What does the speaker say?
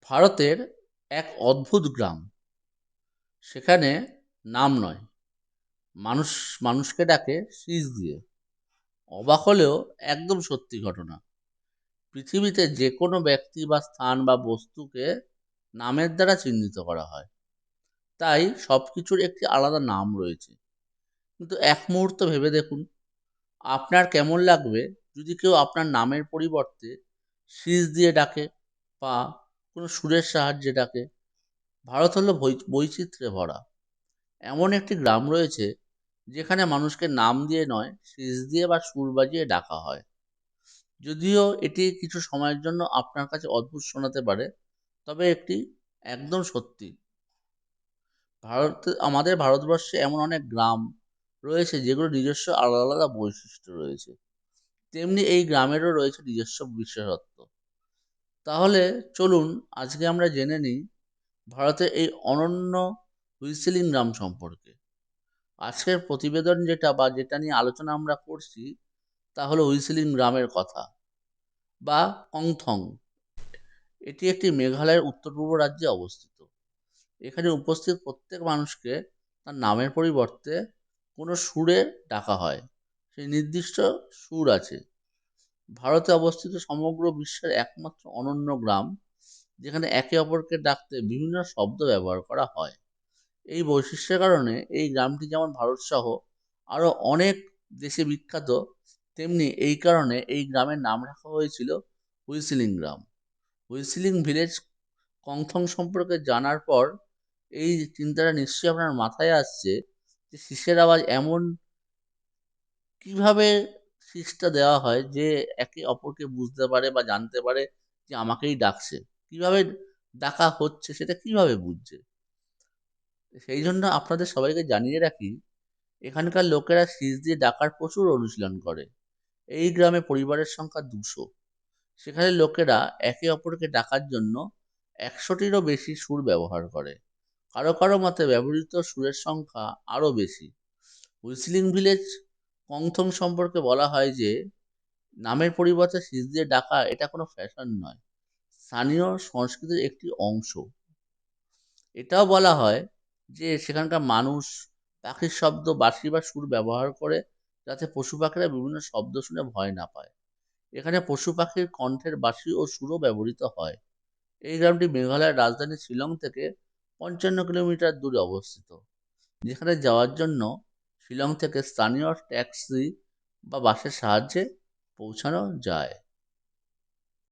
ভারতের এক অদ্ভুত গ্রাম। সেখানে নাম নয়, মানুষ মানুষকে ডাকে শীষ দিয়ে। অবাক হলেও একদম সত্যি ঘটনা। পৃথিবীতে যে কোনো ব্যক্তি বা স্থান বা বস্তুকে নামের দ্বারা চিহ্নিত করা হয়, তাই সবকিছুর একটি আলাদা নাম রয়েছে। কিন্তু এক মুহূর্ত ভেবে দেখুন, আপনার কেমন লাগবে যদি কেউ আপনার নামের পরিবর্তে শীষ দিয়ে ডাকে বা কোনো সুরের সাহায্যে ডাকে। ভারত হলো বৈচিত্র্যে ভরা এমন একটি গ্রাম রয়েছে যেখানে মানুষকে নাম দিয়ে নয়, শীষ দিয়ে বা সুর বাজিয়ে ডাকা হয়। যদিও এটি কিছু সময়ের জন্য আপনার কাছে অদ্ভুত শোনাতে পারে, তবে একটি একদম সত্যি। আমাদের ভারতবর্ষে এমন অনেক গ্রাম রয়েছে যেগুলো নিজস্ব আলাদা আলাদা বৈশিষ্ট্য রয়েছে। তেমনি এই গ্রামেরও রয়েছে নিজস্ব বিশেষত্ব। তাহলে চলুন আজকে আমরা জেনে নিই ভারতের এই অনন্য হুইসেলিং গ্রাম সম্পর্কে। আজকের প্রতিবেদন যেটা নিয়ে আলোচনা আমরা করছি, তা হলো হুইসেলিং গ্রামের কথা বা কংথং। এটি একটি মেঘালয়ের উত্তর পূর্ব রাজ্যে অবস্থিত। এখানে উপস্থিত প্রত্যেক মানুষকে তার নামের পরিবর্তে কোনো সুরে ডাকা হয়। সেই নির্দিষ্ট সুর আছে। ভারতে অবস্থিত সমগ্র বিশ্বের একমাত্র অনন্য গ্রাম যেখানে একে অপরকে ডাকতে বিভিন্ন শব্দ ব্যবহার করা হয়। এই বৈশিষ্ট্যের কারণে এই গ্রামটি যেমন ভারতসহ আরও অনেক দেশে বিখ্যাত, তেমনি এই কারণে এই গ্রামের নাম রাখা হয়েছিল হুইসিলিং গ্রাম। হুইসিলিং ভিলেজ কংথং সম্পর্কে জানার পর এই চিন্তাটা নিশ্চয়ই আপনার মাথায় আসছে যে শীষের আওয়াজ এমন কিভাবে শীষটা দেওয়া হয় যে একে অপরকে বুঝতে পারে বা জানতে পারে যে আমাকেই ডাকছে। কিভাবে ডাকা হচ্ছে সেটা কিভাবে বুঝছে। সেই জন্য আপনাদের সবাইকে জানিয়ে রাখি, এখানকার লোকেরা শীষ দিয়ে ডাকার প্রচুর অনুশীলন করে। এই গ্রামে পরিবারের সংখ্যা 200। সেখানে লোকেরা একে অপরকে ডাকার জন্য 100টিরও বেশি সুর ব্যবহার করে। কারো কারো মতে ব্যবহৃত সুরের সংখ্যা আরও বেশি। হুইসলিং ভিলেজ কংথং সম্পর্কে বলা হয় যে নামের পরিবর্তে শীষ দিয়ে ডাকা এটা কোনো ফ্যাশন নয়, স্থানীয় সংস্কৃতির একটি অংশ। এটাও বলা হয় যে সেখানকার মানুষ পাখির শব্দ, বাঁশি বা সুর ব্যবহার করে যাতে পশু পাখিরা বিভিন্ন শব্দ শুনে ভয় না পায়। এখানে পশু পাখির কণ্ঠের বাঁশি ও সুরও ব্যবহৃত হয়। এই গ্রামটি মেঘালয়ের রাজধানী শিলং থেকে 55 কিলোমিটার দূরে অবস্থিত, যেখানে যাওয়ার জন্য শিলং থেকে স্থানীয় ট্যাক্সি বা বাসের সাহায্যে পৌঁছানো যায়।